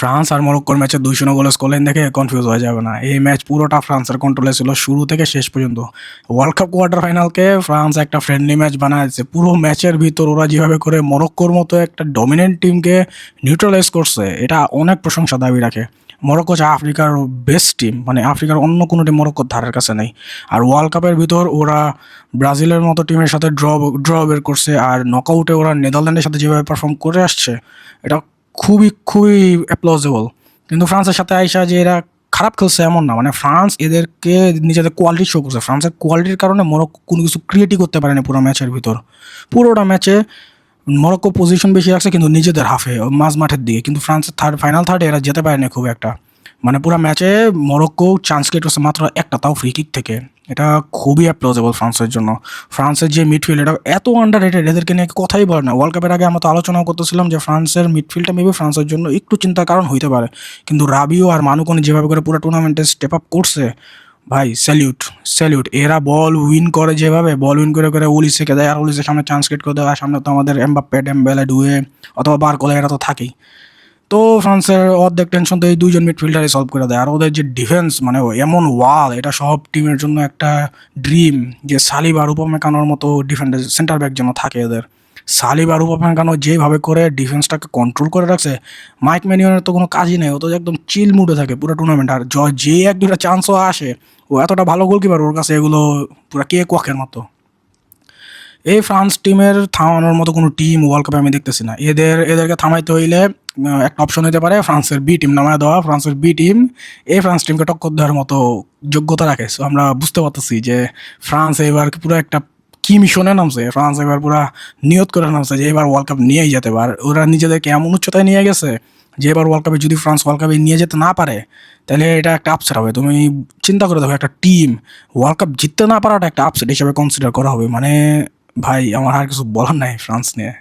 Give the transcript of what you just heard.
France আর মরক্কোর ম্যাচে 2-0 গোলের স্কোরলাইন দেখে কনফিউজ হয়ে যাবে না। এই ম্যাচ পুরোটা ফ্রান্সের কন্ট্রোলে ছিল শুরু থেকে শেষ পর্যন্ত। ওয়ার্ল্ড কাপ কোয়ার্টার ফাইনালকে ফ্রান্স একটা ফ্রেন্ডলি ম্যাচ বানাচ্ছে। পুরো ম্যাচের ভিতর ওরা যেভাবে করে মরক্কোর মতো একটা ডমিনেন্ট টিমকে নিউট্রালাইজ করছে, এটা অনেক প্রশংসা দাবি রাখে। মরক্কো হচ্ছে আফ্রিকার বেস্ট টিম, মানে আফ্রিকার অন্য কোনো টিম মরক্কোর ধারের কাছে নেই। আর ওয়ার্ল্ড কাপের ভিতর ওরা ব্রাজিলের মতো টিমের সাথে ড্র বের করছে, আর নকআউটে ওরা নেদারল্যান্ডের সাথে যেভাবে পারফর্ম করে আসছে, এটা খুবই খুবই অ্যাপ্লজেবল। কিন্তু ফ্রান্সের সাথে আইসা যে এরা খারাপ খেলছে এমন না, মানে ফ্রান্স এদেরকে নিজেদের কোয়ালিটি শো করছে। ফ্রান্সের কোয়ালিটির কারণে মরক্কো কোনো কিছু ক্রিয়েটই করতে পারেনি পুরো ম্যাচের ভিতর। পুরোটা ম্যাচে মরক্কো পজিশন বেশি রাখছে কিন্তু নিজেদের হাফে মাঝ মাঠের দিকে, কিন্তু ফ্রান্সের ফাইনাল থার্ডে এরা যেতে পারেনি খুব একটা। মানে পুরো ম্যাচে মরক্কো চান্স ক্রিয়েট করছে মাত্র একটা, তাও ফ্রি কিক থেকে। এটা খুবই অ্যাপ্লজেবল ফ্রান্সের জন্য। ফ্রান্সের যে মিডফিল্ড, এটা এত আন্ডার রেটেড, এদেরকে নিয়ে কথাই বলে না। ওয়ার্ল্ড কাপের আগে আমরা তো আলোচনাও করতেছিলাম যে ফ্রান্সের মিডফিল্ডটা মেবি ফ্রান্সের জন্য একটু চিন্তার কারণ হইতে পারে, কিন্তু রাবিও আর মানুকনি যেভাবে করে পুরো টুর্নামেন্টে স্টেপ আপ করছে, ভাই স্যালিউট স্যালিউট। এরা বল উইন করে, যেভাবে বল উইন করে করে ওলিসেকে দেয়, আর ওলিসের সামনে চান্স ক্রিয়েট করে দেয়। আর সামনে তো আমাদের এমবাপ্পে, ডেম্বেলে, ডুয়ে অথবা বারকোলা, এরা তো থাকেই। তো ফ্রান্সের অর্ধেক টেনশন তো এই দুইজন মিডফিল্ডারই সলভ করে দেয়। আর ওদের যে ডিফেন্স, মানে এমন ওয়াল, এটা সব টিমের জন্য একটা ড্রিম, যে সালিবা আর উপমেকানোর মতো ডিফেন্ডার সেন্টার ব্যাক যেন থাকে এদের। সালিবা আর উপমেকানো যেভাবে করে ডিফেন্সটাকে কন্ট্রোল করে রাখছে, মাইক ম্যানিয়নের তো কোনো কাজই নেই, ও তো একদম চিল মুডে থাকে পুরো টুর্নামেন্ট। আর যে এক দুটা চান্সও আসে, ও এতটা ভালো গোলকিপার, ওর কাছে এগুলো পুরো কে কোয়াকের মতো। এই ফ্রান্স টিমের থামানোর মতো কোনো টিম ওয়ার্ল্ড কাপে আমি দেখতেছি না। এদেরকে থামাইতে হইলে একটা অপশন হতে পারে ফ্রান্সের বি টিম নামায় দেওয়া। ফ্রান্সের বি টিম এই ফ্রান্স টিমকে টক্কর দেওয়ার মতো যোগ্যতা রাখে। সো আমরা বুঝতে পারতেছি যে ফ্রান্স এবার পুরো একটা কি মিশনে নামছে। ফ্রান্স এবার পুরো নিয়ত করে নামছে যে এবার ওয়ার্ল্ড কাপ নিয়েই যেতে পারে। ওরা নিজেদেরকে এমন উচ্চতায় নিয়ে গেছে যে এবার ওয়ার্ল্ড কাপে যদি ফ্রান্স ওয়ার্ল্ড কাপে নিয়ে যেতে না পারে, তাহলে এটা একটা আপসেট হবে। তুমি চিন্তা করে দেখো, একটা টিম ওয়ার্ল্ড কাপ জিততে না পারাটা একটা আপসেট হিসেবে কনসিডার করা হবে। মানে ভাই, আমার আর কিছু বলার নাই ফ্রান্স নিয়ে।